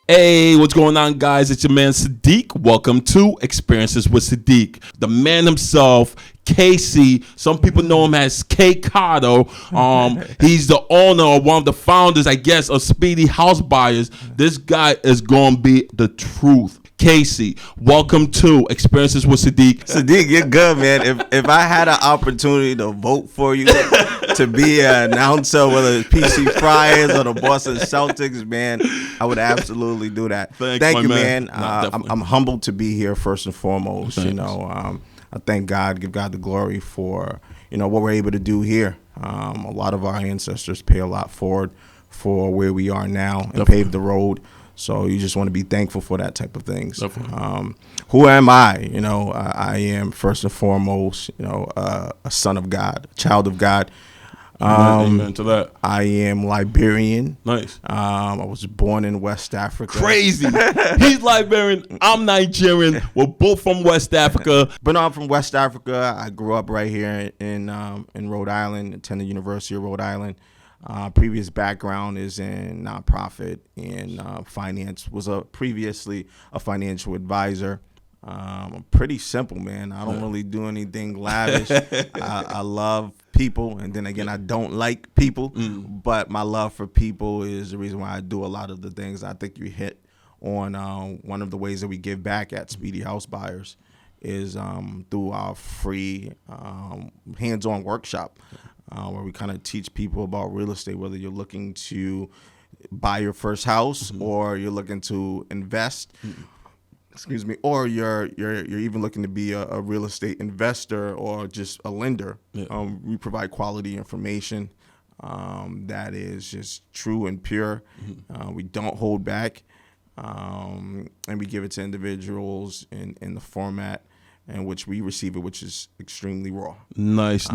Hey, what's going on, guys? It's your man Sadiq. Welcome to Experiences with Sadiq. The man himself, Casey. Some people know him as K Carto. He's the owner or one of the founders, I guess, of Speedy House Buyers. This guy is going to be the truth. Casey, welcome to Experiences with Sadiq. Sadiq, you're good, man. If I had an opportunity to vote for you to be an announcer, whether it's PC Friars or the Boston Celtics, man, I would absolutely do that. Thank you, man. I'm humbled to be here first and foremost. Thanks. I thank God, give God the glory for what we're able to do here. A lot of our ancestors pay a lot forward for where we are now and Definitely. paved the road. So you just want to be thankful for that type of things. Who am I? I am first and foremost, a son of God, a child of God. Amen to that. I am Liberian. Nice. I was born in West Africa. Crazy. He's Liberian. I'm Nigerian. We're both from West Africa. But no, I'm from West Africa. I grew up right here in Rhode Island, attended University of Rhode Island. Previous background is in nonprofit and finance. Was previously a financial advisor. I'm pretty simple, man. I don't really do anything lavish. I love people, and then again, I don't like people. But my love for people is the reason why I do a lot of the things. I think you hit on one of the ways that we give back at Speedy House Buyers is through our free hands-on workshop. Where we kind of teach people about real estate, whether you're looking to buy your first house or you're looking to invest, or you're even looking to be a real estate investor or just a lender. We provide quality information that is just true and pure. We don't hold back, and we give it to individuals in the format in which we receive it, which is extremely raw. Nice.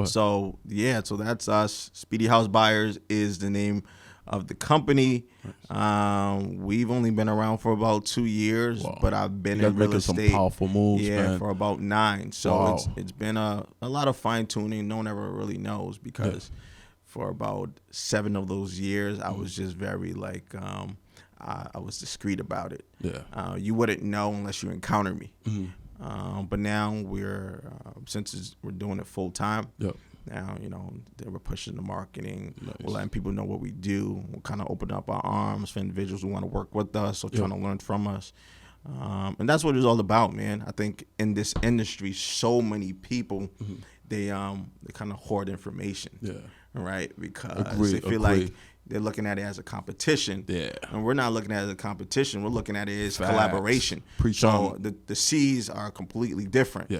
So that's us. Speedy House Buyers is the name of the company. We've only been around for about 2 years, but I've been in real estate. Some powerful moves, man. For about 9. So it's been a lot of fine tuning. No one ever really knows because for about 7 of those years, I was just very I was discreet about it. You wouldn't know unless you encounter me. But now since we're doing it full time. Now, we're pushing the marketing. Nice. We're letting people know what we do. We're kind of opening up our arms for individuals who want to work with us or trying to learn from us. And that's what it's all about, man. I think in this industry, so many people, they kind of hoard information. Right? Because they feel like they're looking at it as a competition. And we're not looking at it as a competition. We're looking at it as collaboration. So the C's are completely different.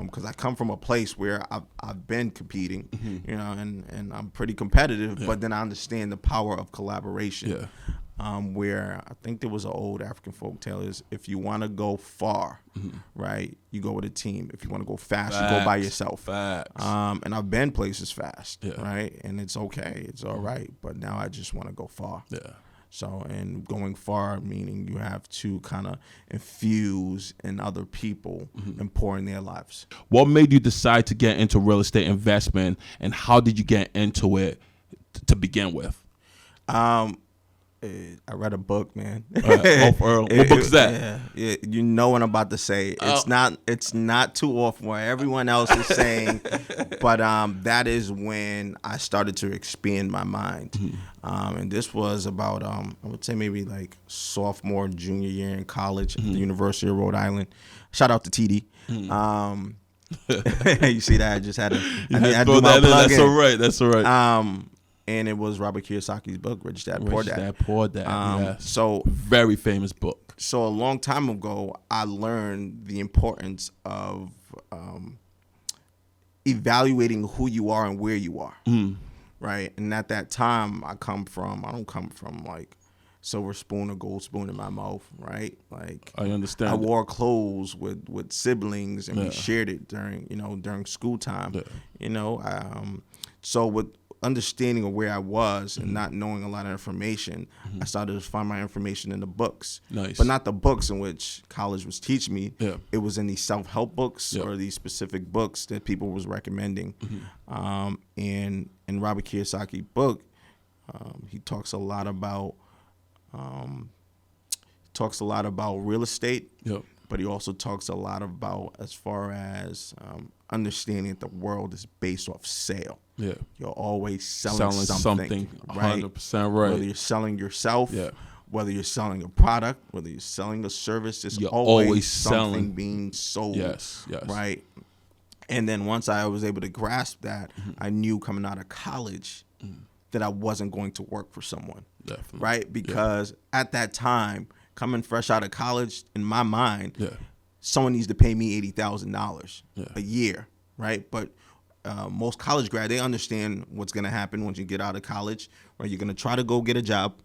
Because I come from a place where I've been competing, and I'm pretty competitive, but then I understand the power of collaboration. Where I think there was an old African folk tale is if you want to go far, right, you go with a team. If you want to go fast, you go by yourself. And I've been places fast, right, and it's okay, it's all right, but now I just want to go far. So, and going far, meaning you have to kind of infuse in other people and pour in their lives. What made you decide to get into real estate investment, and how did you get into it to begin with? I read a book, man. What book is that? You know what I'm about to say. It's not too off what everyone else is saying, but that is when I started to expand my mind. And this was about I would say maybe like sophomore, junior year in college at the University of Rhode Island. Shout out to TD. You see that? I just had to do my plug in. That's all right. And it was Robert Kiyosaki's book, Rich Dad, Poor Dad. So very famous book. So a long time ago, I learned the importance of evaluating who you are and where you are, right? And at that time, I don't come from like silver spoon or gold spoon in my mouth, right? Like I understand. I wore clothes with siblings, and we shared it during school time. So with understanding of where I was and not knowing a lot of information, I started to find my information in the books. Nice. But not the books in which college was teaching me. It was in these self-help books or these specific books that people was recommending. In Robert Kiyosaki book, he talks a lot about Talks a lot about real estate. Yep. But he also talks a lot about as far as understanding that the world is based off sale. Yeah. You're always selling something, 100% right. Whether you're selling yourself, yeah. whether you're selling a product, whether you're selling a service, there's always something being sold. Yes. Right. And then once I was able to grasp that, I knew coming out of college that I wasn't going to work for someone. Definitely. Right? Because at that time, coming fresh out of college, in my mind, someone needs to pay me $80,000 a year, right? But most college grads, they understand what's going to happen once you get out of college, right? You're going to try to go get a job.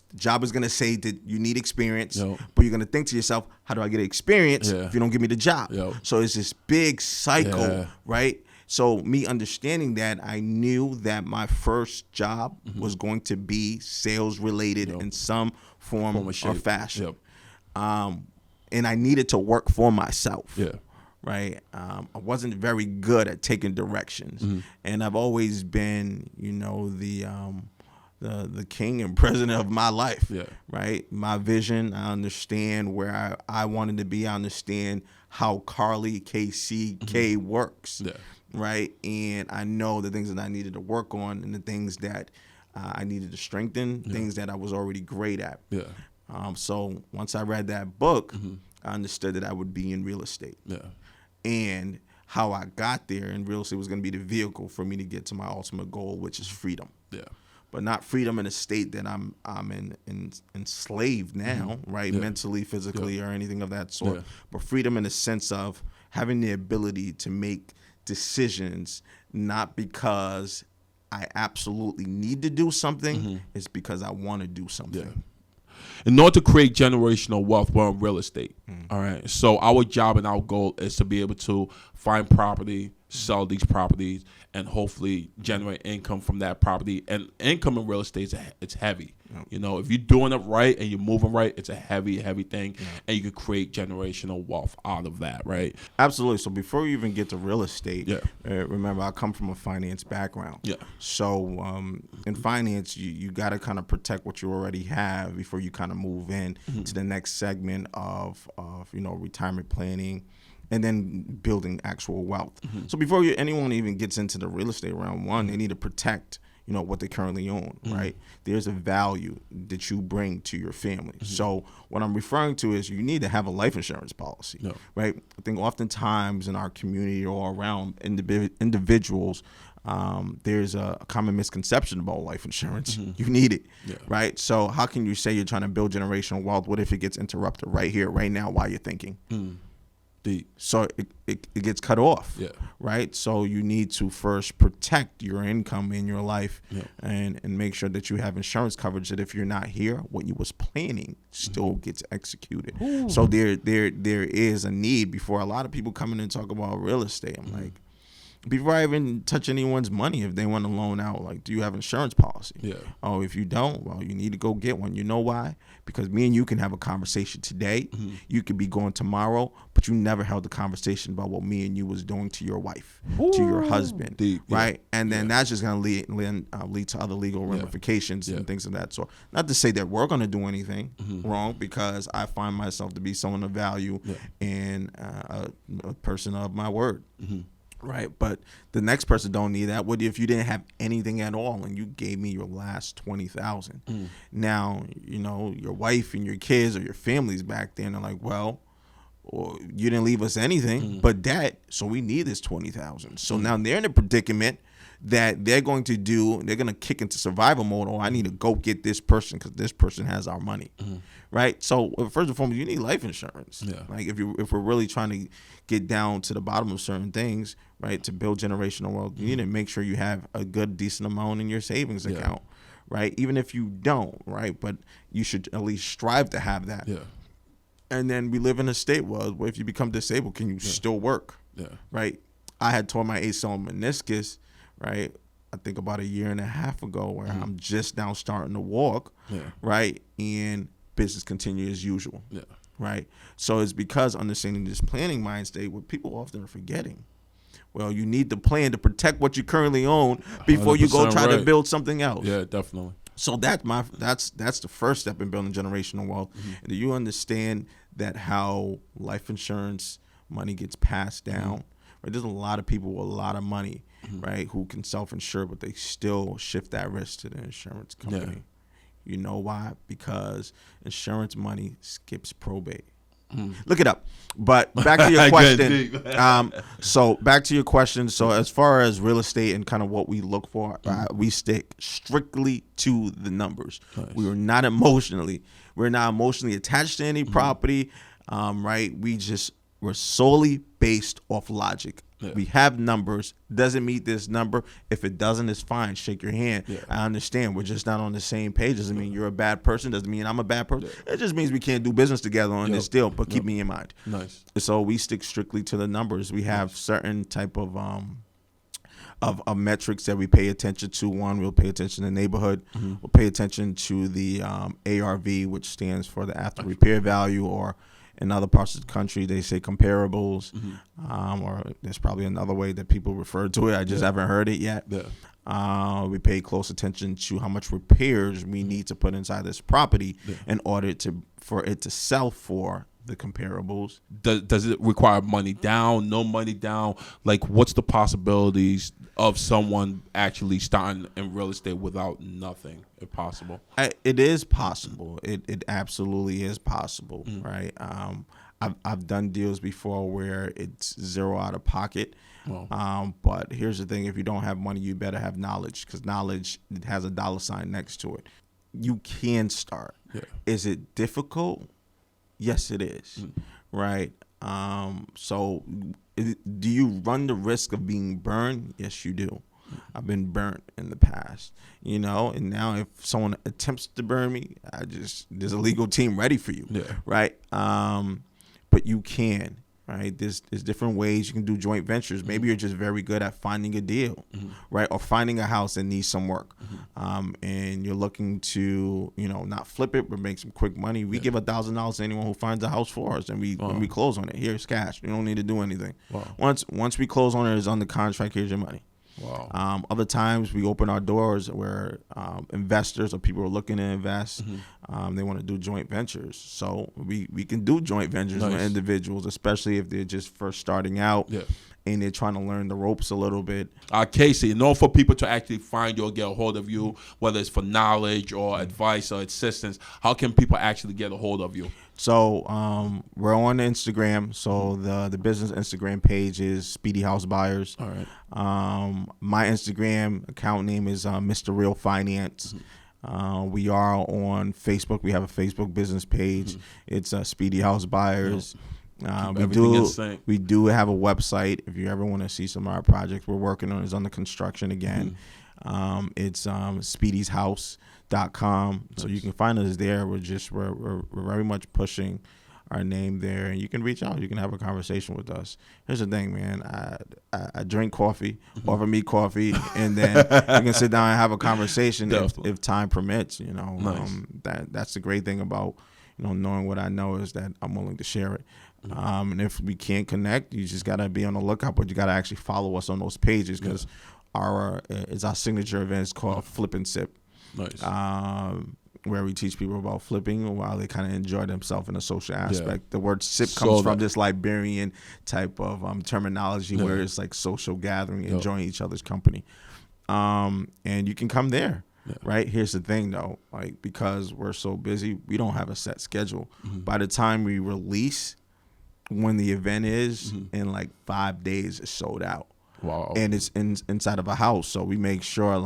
The job is going to say that you need experience, but you're going to think to yourself, how do I get experience if you don't give me the job? So it's this big cycle, right? So me understanding that, I knew that my first job was going to be sales related in some form or fashion. And I needed to work for myself. Right. I wasn't very good at taking directions. And I've always been, the king and president of my life. Right. My vision, I understand where I wanted to be. I understand how Carly KCK works. Right. And I know the things that I needed to work on and the things that I needed to strengthen, things that I was already great at. So once I read that book, I understood that I would be in real estate. And how I got there in real estate was going to be the vehicle for me to get to my ultimate goal, which is freedom. But not freedom in a state that I'm enslaved now, right? Mentally, physically, or anything of that sort. But freedom in the sense of having the ability to make decisions, not because I absolutely need to do something, it's because I want to do something. In order to create generational wealth, we're in real estate. All right. So our job and our goal is to be able to find property, sell these properties, and hopefully generate income from that property. And income in real estate, it's heavy. If you're doing it right and you're moving right, it's a heavy thing, and you can create generational wealth out of that, right? Absolutely. So before you even get to real estate, remember, I come from a finance background. So in finance, you got to kind of protect what you already have before you kind of move in to the next segment of retirement planning, and then building actual wealth. So before anyone even gets into the real estate realm, one, they need to protect what they currently own, right? There's a value that you bring to your family. So what I'm referring to is you need to have a life insurance policy, right? I think oftentimes in our community or around individuals, there's a common misconception about life insurance. You need it, right? So how can you say you're trying to build generational wealth? What if it gets interrupted right here, right now, while you're thinking? Deep. So it gets cut off, right? So you need to first protect your income in your life and make sure that you have insurance coverage that if you're not here, what you was planning still gets executed. So there is a need before a lot of people come in and talk about real estate. I'm like, before I even touch anyone's money, if they want to loan out, like, do you have an insurance policy? Oh, if you don't, well, you need to go get one. You know why? Because me and you can have a conversation today. You could be going tomorrow, but you never held a conversation about what me and you was doing to your wife, to your husband, right? And then that's just going to lead to other legal ramifications and things of that sort. Not to say that we're going to do anything wrong, because I find myself to be someone of value and a person of my word. Right, but the next person don't need that. What if you didn't have anything at all and you gave me your last $20,000? Now, your wife and your kids or your family's back there and they're like, well, you didn't leave us anything but debt, so we need this $20,000. So now they're in a predicament that they're going to kick into survival mode. Oh, I need to go get this person because this person has our money. Right. So first and foremost, you need life insurance. Like if we're really trying to get down to the bottom of certain things, right, to build generational wealth, you need to make sure you have a good, decent amount in your savings account. Right. Even if you don't. Right. But you should at least strive to have that. And then we live in a state where if you become disabled, can you still work? Right. I had torn my ACL meniscus. Right. I think about a year and a half ago, where I'm just now starting to walk. Right. And business continue as usual. Right. So it's because understanding this planning mind state, what people often are forgetting. Well, you need the plan to protect what you currently own before you go try to build something else. Yeah, definitely. So that's the first step in building generational wealth. And do you understand that how life insurance money gets passed down? Right? There's a lot of people with a lot of money, right, who can self-insure, but they still shift that risk to the insurance company. Yeah. You know why? Because insurance money skips probate. Look it up. But back to your question. So back to your question. So as far as real estate and kind of what we look for, we stick strictly to the numbers. Nice. We're not emotionally attached to any property, right? We're solely based off logic. Yeah. We have numbers. Doesn't meet this number. If it doesn't, it's fine. Shake your hand. Yeah. I understand. We're just not on the same page. Doesn't mean you're a bad person. Doesn't mean I'm a bad person. Yeah. It just means we can't do business together on this deal. But keep me in mind. Nice. So we stick strictly to the numbers. We have certain type of metrics that we pay attention to. One, we'll pay attention to the neighborhood. We'll pay attention to the ARV, which stands for the after repair value, or in other parts of the country, they say comparables, or there's probably another way that people refer to it. I just haven't heard it yet. Yeah. We pay close attention to how much repairs we need to put inside this property in order for it to sell for the comparables. Does it require money down, no money down? Like, what's the possibilities of someone actually starting in real estate without nothing, if possible? It is possible. It absolutely is possible, right? I've done deals before where it's zero out of pocket. Wow. But here's the thing: if you don't have money, you better have knowledge, because knowledge has a $ next to it. You can start. Yeah. Is it difficult? Yes, it is, right? So do you run the risk of being burned? Yes, you do. I've been burnt in the past, and now if someone attempts to burn me, there's a legal team ready for you, right? But you can, right? There's different ways you can do joint ventures. Maybe you're just very good at finding a deal, right? Or finding a house that needs some work, and you're looking to, not flip it, but make some quick money. We give $1,000 to anyone who finds a house for us, and we close on it. Here's cash. You don't need to do anything. Wow. Once we close on it, it's on the contract. Here's your money. Wow. Other times we open our doors where investors or people are looking to invest. They want to do joint ventures. So we can do joint ventures with individuals, especially if they're just first starting out and they're trying to learn the ropes a little bit. Casey, in order for people to actually find you or get a hold of you, whether it's for knowledge or advice or assistance, how can people actually get a hold of you? So we're on Instagram. So the business Instagram page is Speedy House Buyers. All right. My Instagram account name is Mr. Real Finance. We are on Facebook. We have a Facebook business page. It's Speedy House Buyers. We do have a website. If you ever want to see some of our projects we're working on, is under construction again. It's speedyshouse.com. So you can find us there. We're very much pushing our name there, and you can reach out. You can have a conversation with us. Here's the thing, man. I drink coffee, offer me coffee, and then you can sit down and have a conversation if time permits. Nice. That's the great thing about knowing what I know, is that I'm willing to share it. And if we can't connect, you just gotta be on the lookout, but you gotta actually follow us on those pages, because our signature event is called Flip and Sip. Nice. Where we teach people about flipping while they kind of enjoy themselves in a social aspect. The word sip comes from this Liberian type of terminology where it's like social gathering, enjoying each other's company. And you can come there. Yeah. Right. Here's the thing, though, because we're so busy, we don't have a set schedule. By the time we release, when the event is, in 5 days, it's sold out. Wow. And it's inside of a house. So we make sure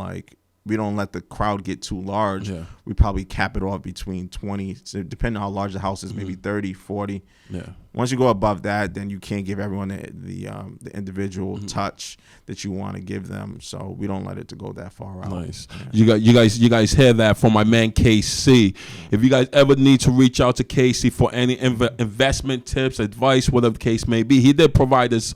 we don't let the crowd get too large. Yeah. We probably cap it off between 20, so depending on how large the house is, maybe 30, 40. Yeah. Once you go above that, then you can't give everyone the individual touch that you want to give them. So we don't let it to go that far out. Nice. Yeah. You guys hear that from my man KC. If you guys ever need to reach out to KC for any investment tips, advice, whatever the case may be, he did provide his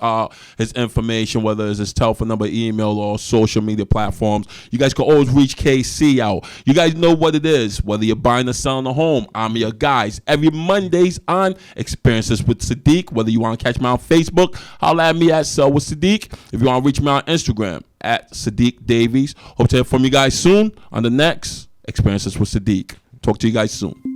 information, whether it's his telephone number, email, or social media platforms. You guys can always reach KC out. You guys know what it is. Whether you're buying or selling a home, I'm your guys. Every Mondays on Experiences with Sadiq. Whether you want to catch me on Facebook, holla at me at Sell with Sadiq. If you want to reach me on Instagram, at Sadiq Davies. Hope to hear from you guys soon on the next Experiences with Sadiq. Talk to you guys soon.